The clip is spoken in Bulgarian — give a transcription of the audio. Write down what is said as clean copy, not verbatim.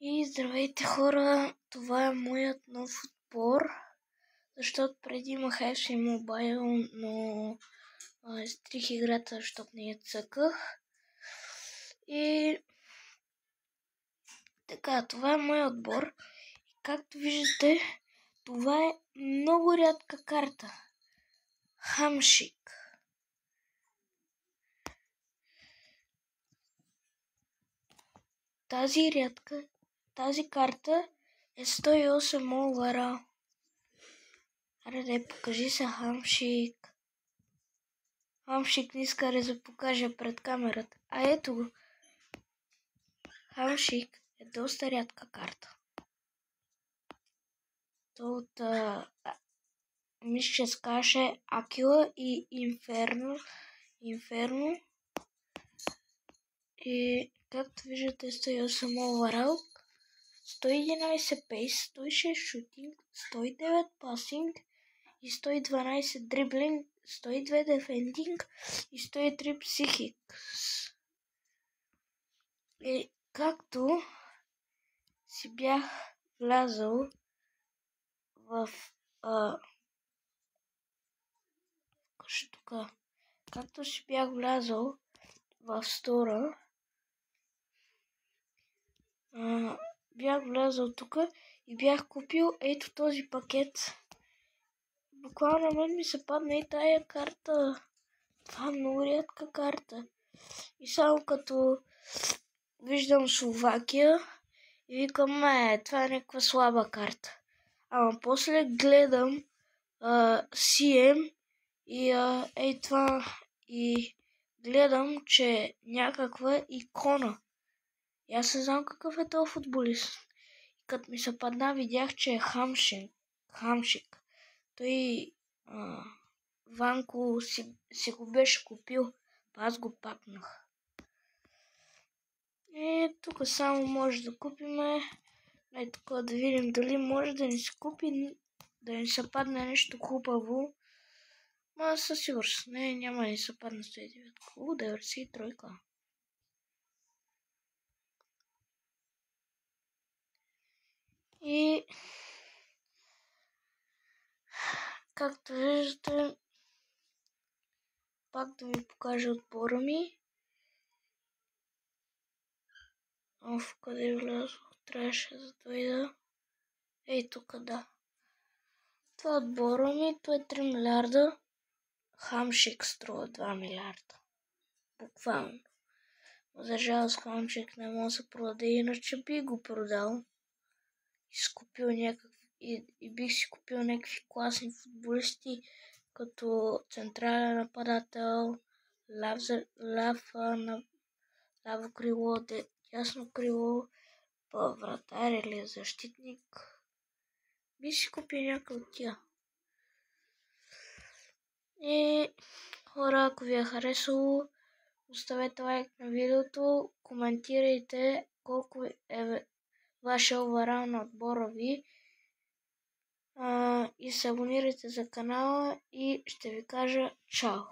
И здравейте хора, това е моят нов отбор, защото преди имах FC Mobile, но изтрих играта, защото не я цъках. И така, това е моят отбор. И както виждате, това е много рядка карта. Хамшик. Тази карта е 108 overall. Аре, покажи се Хамшик. Хамшик не иска да се покаже пред камерата. А ето го. Хамшик е доста рядка карта. То от мисля, че се каже Акила и Инферно. И както виждате 108 overall, 111 пейс, 106 шутинг, 109 пасинг и 112 дриблинг, 102 дефендинг и 103 психикс. И както си бях влязал в стора, бях влязал тук и бях купил ето този пакет. Буквално на мен ми се падна и тая карта. Това е много рядка карта. И само като виждам Словакия и викам, това е някаква слаба карта. Ама после гледам CM и това и гледам, че е някаква икона. И аз не знам какъв е този футболист. И като ми се падна, видях, че е Хамшик. Той Ванко си го беше купил, аз го пакнах. И тук само може да купиме. Тук да видим дали може да ни се купи, да ни се падне нещо хубаво. Ма със сигурност няма да ни се падне 109. 93. И както виждате, пак да ви покажа отбора ми. Къде влязох? Трябваше да дойда. Ей тук, да. Това е отбора ми, това е 3 милиарда. Хамшик струва 2 милиарда. Буквално. За жалост Хамшик не може да се продаде, иначе би го продал. И бих си купил някакви класни футболисти, като централен нападател, ляво крило, дясно крило, вратар или защитник. Би си купил някой от тия. И хора, ако ви е харесало, оставете лайк на видеото, коментирайте колко е вашия overall на отбора ви и се абонирайте за канала и ще ви кажа чао!